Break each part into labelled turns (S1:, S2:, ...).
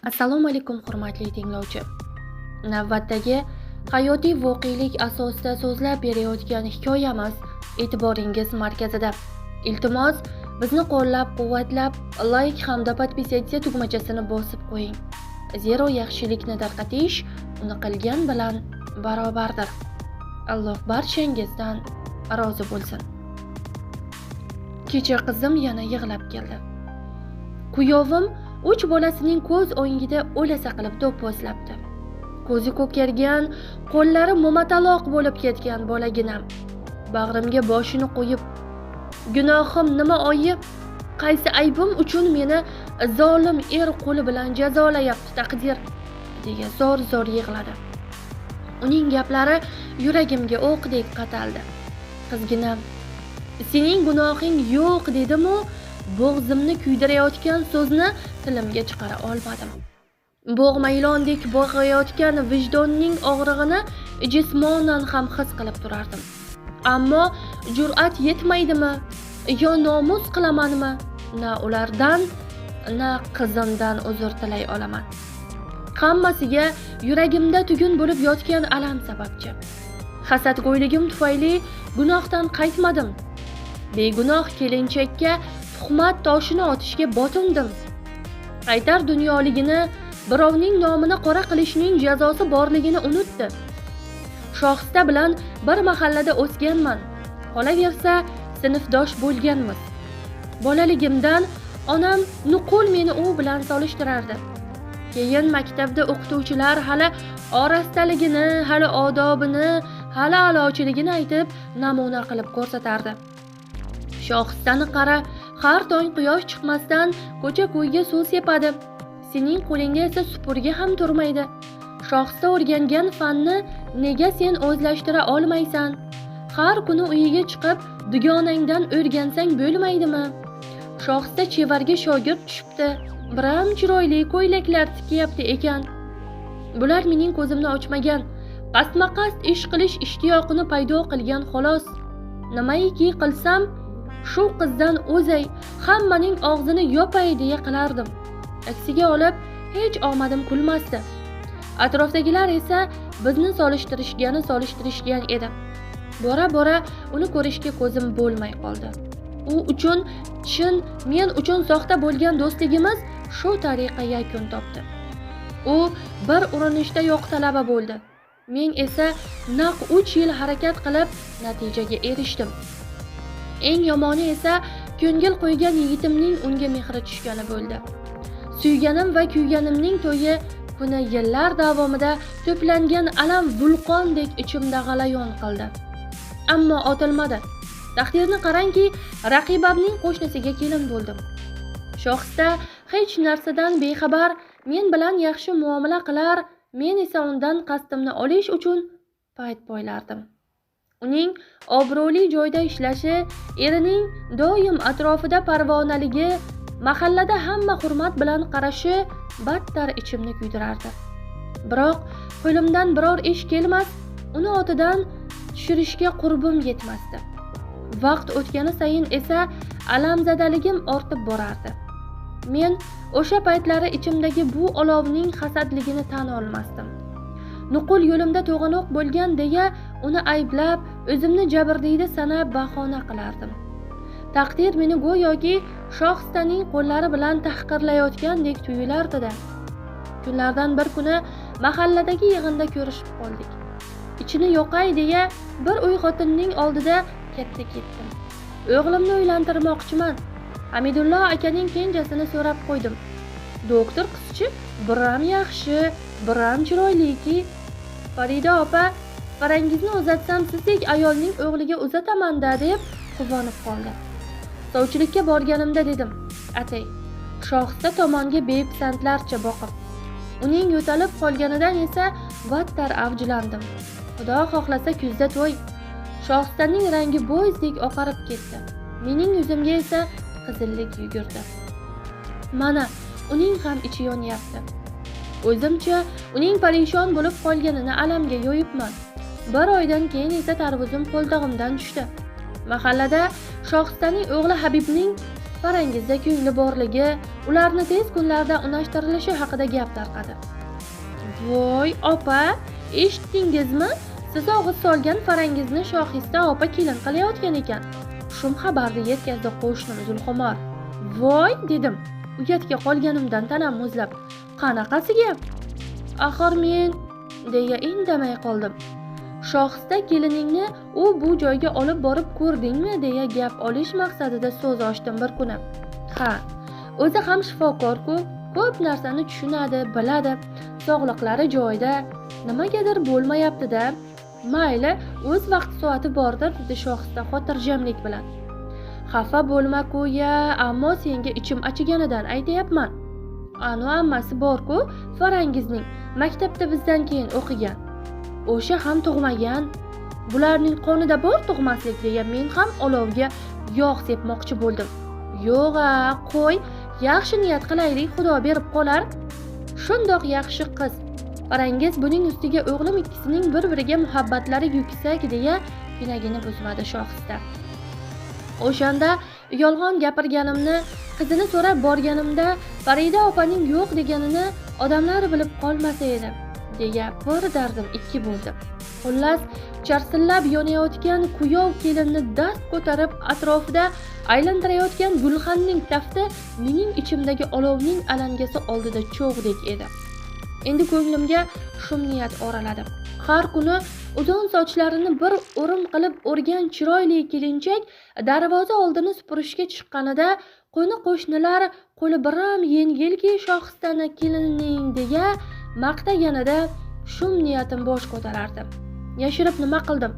S1: Assalomu alaykum hurmatli tinglovchi. Navbatdagi hayotiy voqelik asosida so'zlab berayotgan hikoyamiz e'tiboringiz markazida. Iltimos, bizni qo'llab-quvvatlab, like hamda podpisatsiya tugmachasini bosib qo'ying. Zero yaxshilikni tarqatish uni qilgan bilan barobardir. Alloh barchangizdan rozi bo'lsin. Kecha qizim yana yig'lab keldi. Kuyovim 3 bolasining ko'z o'ngida o'lasa qilib do'pposlabdi. Ko'zi ko'kargan, qo'llari momataloq bo'lib ketgan bolaginam bag'rimga boshini qo'yib, "Gunohim nima oyi? Qaysi aybim uchun meni zolim er qo'li bilan jazolayapti taqdir?" deya zor-zor yig'ladi. Uning gaplari yuragimga o'qdek qataldi. "Qizginam, sening gunohing yo'q" dedim-u, bo'g'zimni kuydirayotgan so'zni tilimga chiqara olmadim. Bo'g'maylondek bo'g'ayotgan vijdonning og'rig'ini jismonan ham his qilib turardim. Ammo jur'at yetmaydimi yo nomus qilamanmi? Na ulardan, na qizimdan uzr tilay olaman. Hammasiga yuragimda tugun bo'lib yotgan alam sababchi. Hasadgo'yligim tufayli gunohdan qaytmadim. Begunoh kelinchakka tuhmat toshini otishga botindim. Qaytar dunyoligini, birovning nomini qora qilishning jazosi borligini unutdi. Shohista bilan bir mahallada o'sganman. Qolaversa, sinfdosh bo'lganmiz. Bolaligimdan onam nuqul meni u bilan solishtirardi. Keyin maktabda o'qituvchilar hali orastaligini, hali odobini, hali a'lochiligini aytib, namuna qilib ko'rsatardi. Shohistani qara, har tong quyosh chiqmasdan ko'cha-ko'yga suv sepadi. Sening qo'lingda esa supurgi ham turmaydi. Shohista o'rgangan fanni nega sen o'zlashtira olmaysan? Har kuni uyiga chiqib, dugonangdan o'rgansang bo'lmaydimi? Shohista chevarga shogird tushibdi. Biram chiroyli ko'ylaklar tikyapti ekan. Bular mening ko'zimni ochmagan, qasdma-qasd ish qilish ishtiyoqini paydo qilgan xolos. Nimaiki qilsam, shu qizdan o'zay, hammaning og'zini yopay deya qilardim. Aksiga olib, hech omadim kulmasdi. Atrofdagilar esa bizni solishtirishgan edi. Bora-bora uni ko'rishga ko'zim bo'lmay qoldi. U uchun chin, men uchun soxta bo'lgan do'stligimiz shu tariqa yakun topdi. U bir urinishda yo'q talaba bo'ldi. Men esa naq 3 yil harakat qilib natijaga erishdim. Eng yomoni esa ko'ngil qo'ygan yigitimning unga mehri tushgani bo'ldi. Suyganim va kuyganimning to'yi kuni yillar davomida to'plangan alam vulqondek ichimda g'alayon qildi. Ammo otilmadi. Taqdirni qarangki, raqibamning qo'shnisiga kelin bo'ldim. Shohista hech narsadan bexabar men bilan yaxshi muomala qilar, men esa undan qasdimni olish uchun payt poylardim. Uning obro'li joyda ishlashi, erining doim atrofida parvonaligi, mahallada hamma hurmat bilan qarashi battar ichimni kuydirardi. Biroq qo'limdan biror ish kelmas, uni otidan tushirishga qurbim yetmasdi. Vaqt o'tgani sayin esa alamzadaligim ortib borardi. Men o'sha paytlari ichimdagi bu olovning hasadligini tan olmasdim. Nuqul yo'limda to'g'anoq bo'lgan deya uni ayblab, o'zimni jabrdiyda sanab bahona qilardim. Taqdir meni go'yoki shohistaning qo'llari bilan tahqirlayotgandek tuyulardi-da. Kunlardan bir kuni mahalladagi yig'inda ko'rishib qoldik. Ichini yo'qay deya bir uy xotinning oldida ketdim. O'g'limni uylantirmoqchiman. Hamidullo akaning kenjasini so'rab qo'ydim. Doktor qizchi biram yaxshi, biram chiroyliki. Farida opa, parangizni uzatsam sizdek ayolning o'g'liga uzataman-da deb quvonib qoldi. Sovchilikka borganimda dedim, atay, shohista tomonga bepisandlarcha boqib. Uning yo'talib qolganidan esa battar avjlandim. Xudo xohlasa kuzda to'y. Shohistaning rangi bo'zdek oqarib ketdi. Mening yuzimga esa qizillik yugurdi. Mana, uning ham ichi yonyapti. O'zimcha uning parishon bo'lib qolganini alamga yo'yibman. Bir oydan keyin esa tarvuzim qo'ltig'imdan tushdi. Mahallada shohistaning o'g'li Habibning Farangizda ko'ngli borligi, ularni tez kunlarda unashtirilishi haqida gap tarqadi. Voy, opa, eshitdingizmi? Siz og'iz solgan Farangizni Shohista opa kelin qilayotgan ekan. Shum xabarni yetkazdi qo'shnim Zulxumor. Voy, dedim. Uyatga qolganimdan tanam muzlab. Qanaqasi gap? Axir men deya indamay qoldim. Shohista keliningni u bu joyga olib borib ko'rdingmi deya gap olish maqsadida so'z ochdim bir kuni. Ha, o'zi ham shifokor-ku, ko'p narsani tushunadi, biladi. Sog'liqlari joyida, nimagadir bo'lmayapti-da. Mayli, o'z vaqt soati bordir, dedi Shohista xotirjamlik bilan. Xafa bo'lma-ku-ya, ammo senga ichim achiganidan aytayapman. Anu ammasi bor-ku, Farangizning maktabda bizdan keyin o'qigan. O'sha ham tug'magan. Bularning qonida bor tug'maslik deya men ham olovga yog' sepmoqchi bo'ldim. Yo'q-a, qo'y, yaxshi niyat qilaylik, Xudo berib qolar. Shundoq yaxshi qiz. Farangiz buning ustiga o'g'lim ikkisining bir-biriga muhabbatlari yuksak deya pinagini buzmadi Shohista. O'shanda yolg'on gapirganimni, qizini so'rab borganimda Farida opaning yo'q deganini odamlar bilib qolmasa edi deya bir dardim ikki bo'ldi. Xullas, charsillab yonayotgan kuyov kelinni dast ko'tarib atrofida aylantirayotgan gulxanning tafti mening ichimdagi olovning alangasi oldida cho'g'dek edi. Endi ko'nglimga shum niyat oraladi. Har kuni uzun sochlarini bir o'rim qilib o'rgan chiroyli kelinchak darvoza oldini supurishga chiqqanida qo'ni-qo'shnilar qo'li biram yengilki Shohistani kelining deya maqtaganida shum niyatim bosh ko'tarardi. Yashirib nima qildim?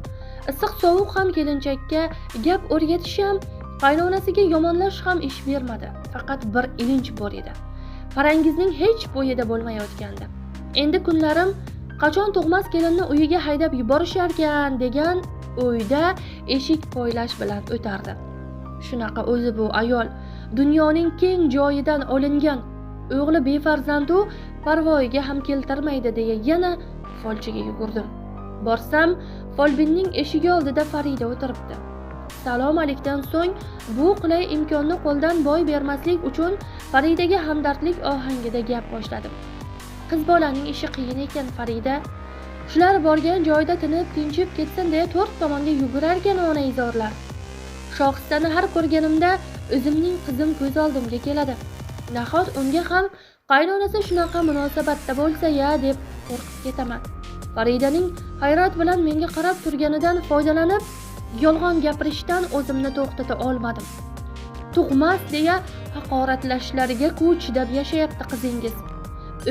S1: Issiq sovuq ham kelinchakka gap o'rgatish ham, qaynonasiga yomonlash ham ish bermadi. Faqat bir ilinj bor edi. Farangizning hech bo'yida bo'lmayotgandi. Endi kunlarim qachon tug'mas kelinni uyiga haydab yuborisharkan degan o'yda eshik poylash bilan o'tardi. Shunaqa o'zi bu ayol, dunyoning keng joyidan olingan, o'g'li befarzandu parvoyiga ham keltirmaydi deya yana folchiga yugurdim. Borsam, folbinning eshigi oldida Farida o'tiribdi. Salom alikdan so'ng bu qulay imkonni qo'ldan boy bermaslik uchun Faridaga hamdardlik ohangida gap boshladim. Qiz bolaning ishi qiyin ekan Farida. Shular borgan joyda tinib, tinchib ketsin deya to'rt tomonga yugurar ekan onaizorlar. Shohistani har ko'rganimda o'zimning qizim ko'z oldimga keladi. Nahot unga ham qaynonasi shunaqa munosabatda bo'lsa-ya deb qo'rqib ketaman. Faridaning hayrat bilan menga qarab turganidan foydalanib, yolg'on gapirishdan o'zimni to'xtata olmadim. Tug'mas deya haqoratlashlariga chidab yashayapti qizingiz.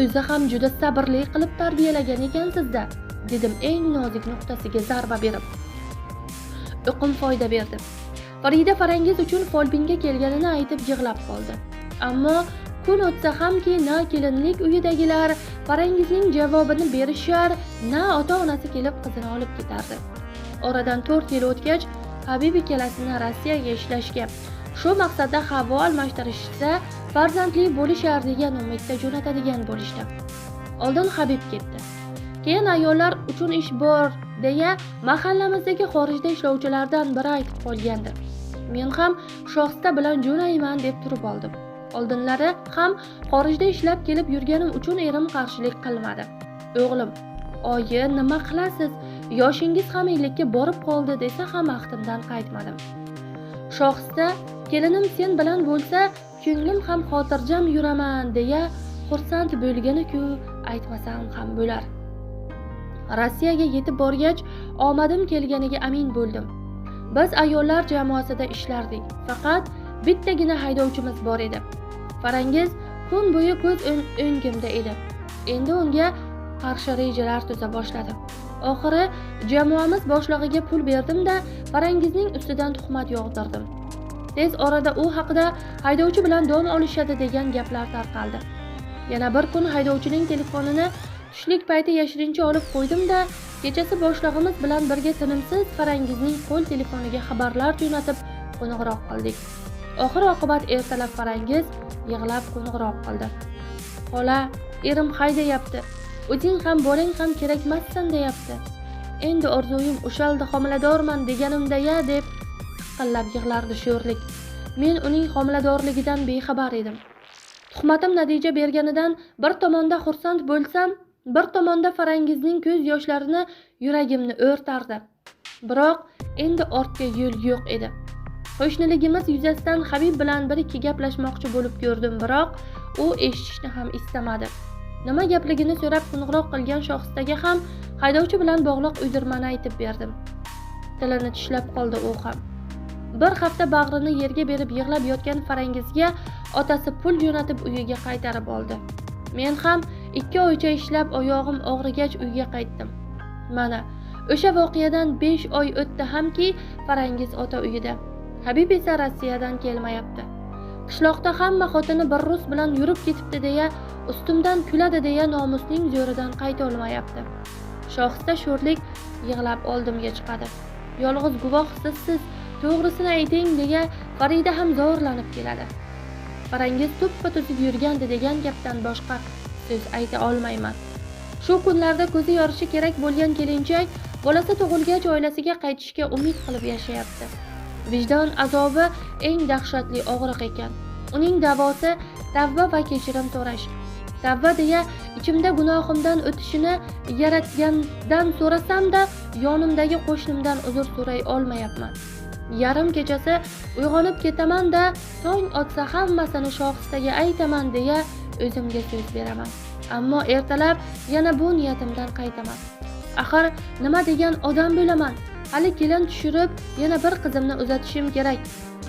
S1: O'zi ham juda sabrli qilib tarbiyalagan ekan-sizda, dedim eng nozik nuqtasiga zarba berib. O'qim foyda berdi. Farida Farangiz uchun folbinga kelganini aytib yig'lab qoldi. Ammo kun o'tsa hamki na kelinlik uyidagilar Farangizning javobini berishar, na ota-onasi kelib qizini olib ketardi. Oradan 4 yil o'tgach, Habib ikkalasini Rossiyaga ishlashga, shu maqsadda havo almashtirishsa, farzandli bo'lishar degan umidda jo'natadigan bo'lishdi. Oldin Habib ketdi. Keyin ayollar uchun ish bor deya mahallamizdagi xorijda ishlovchilardan biri aytib qolgandi. Men ham Shohista bilan jo'nayman deb turib oldim. Oldinlari ham xorijda ishlab kelib yurganim uchun erim qarshilik qilmadi. O'g'lim, oyi, nima qilasiz? Yoshingiz ham 50 ga borib qoldi desa ham vaqtimdan qaytmadim. Shohista, kelinim sen bilan bo'lsa, ko'nglim ham xotirjam yuraman deya xursand bo'lgani-ku, aytmasam ham bo'lar. Rossiyaga yetib borgach, omadim kelganiga amin bo'ldim. Biz ayollar jamoasida ishlardik. Faqat bittagina haydovchimiz bor edi. Farangiz kun bo'yi ko'z o'ngimda edi. Endi unga qarshi rejalar tuza boshladim. Oxiri jamoamiz boshlig'iga pul berdim-da, Farangizning ustidan tuhmat yog'dirdim. Tez orada u haqida haydovchi bilan don olishadi degan gaplar tarqaldi. Yana bir kun haydovchining telefonini tushlik payti yashirincha olib qo'ydim-da, kechasi boshlig'imiz bilan birga tinimsiz Farangizning qo'l telefoniga xabarlar jo'natib qo'ng'iroq qildik. Oxir oqibat ertalab Farangiz yig'lab qo'ng'iroq qildi. Xola, erim haydayapti. O'zing ham boring ham kerakmassan deyapti. Endi orzuyim o'shalda homiladorman deganimda-ya deb hiqillab yig'lardi sho'rlik. Men uning homiladorligidan bexabar edim. Tuhmatim natija berganidan bir tomonda xursand bo'lsam, bir tomonda Farangizning ko'z yoshlarini yuragimni o'rtardi. Biroq endi ortga yo'l yo'q edi. Qo'shniligimiz yuzasidan Habib bilan bir-ikki gaplashmoqchi bo'lib ko'rdim, biroq u eshitishni ham istamadi. Nima gapligini so'rab qo'ng'iroq qilgan shoxstaga ham haydovchi bilan bog'liq uydirmani aytib berdim. Tilini tishlab qoldi u ham. Bir hafta bag'rini yerga berib yig'lab yotgan Farangizga otasi pul jo'natib uyiga qaytarib oldi. Men ham 2 oycha ishlab oyog'im og'rigach uyga qaytdim. Mana o'sha voqeadan 5 oy o'tdi hamki Farangiz ota uyida. Habib esa Rossiyadan kelmayapti. Qishloqda hamma xotini bir rus bilan yurib ketibdi deya, ustimdan kuladi deya nomusning zo'ridan qayta olmayapti. Shoxsta sho'rlik yig'lab oldimga chiqadi. Yolg'iz guvoh sizsiz, to'g'risini ayting deya Farida ham zo'rlanib keladi. Farangiz tuppa-tuzuk yurgandi degan gapdan boshqa so'z ayta olmayman. Shu kunlarda ko'zi yorishi kerak bo'lgan kelinchak bolasi tug'ilgach oilasiga qaytishga umid qilib yashayapti. Vijdon azobi eng dahshatli og'riq ekan. Uning davosi tavba va kechirim so'rash. Tavba deya ichimda gunohimdan o'tishini Yaratgandan so'rasam-da, yonimdagi qo'shnimdan uzr so'ray olmayapman. Yarim kechasi uyg'onib ketaman-da, tong otsa hammasini shoxstaga aytaman deya o'zimga so'z beraman. Ammo ertalab yana bu niyatimdan qaytaman. Axir nima degan odam bo'laman? Hali kelin tushirib, yana bir qizimni uzatishim kerak.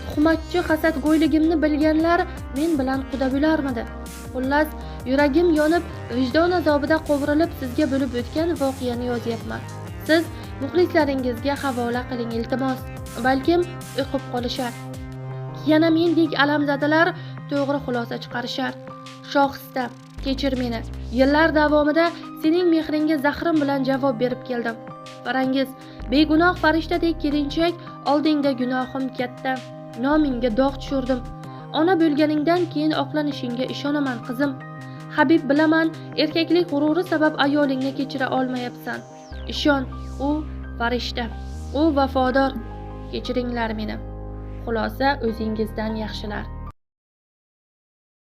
S1: Tuhmatchi hasadgo'yligimni bilganlar men bilan quda bo'larmidi? Xullas, yuragim yonib, vijdon azobida qovurilib sizga bo'lib o'tgan voqeani yozyapman. Siz muxlislaringizga havola qiling iltimos. Balkim o'qib qolishar. Yana mendek alamzadalar to'g'ri xulosa chiqarishar. Shoxista, kechir meni. Yillar davomida sening mehringga zahrim bilan javob berib keldim. Farangiz, begunoh farishtadek kelinchak, oldingda gunohim katta. Nomingga dog' tushirdim. Ona bo'lganingdan keyin oqlanishingga ishonaman qizim. Habib bilaman, erkaklik g'ururi sabab ayolingni kechira olmayapsan. Ishon, u farishta, u vafodor. Kechiringlar meni. Xulosa o'zingizdan yaxshilar.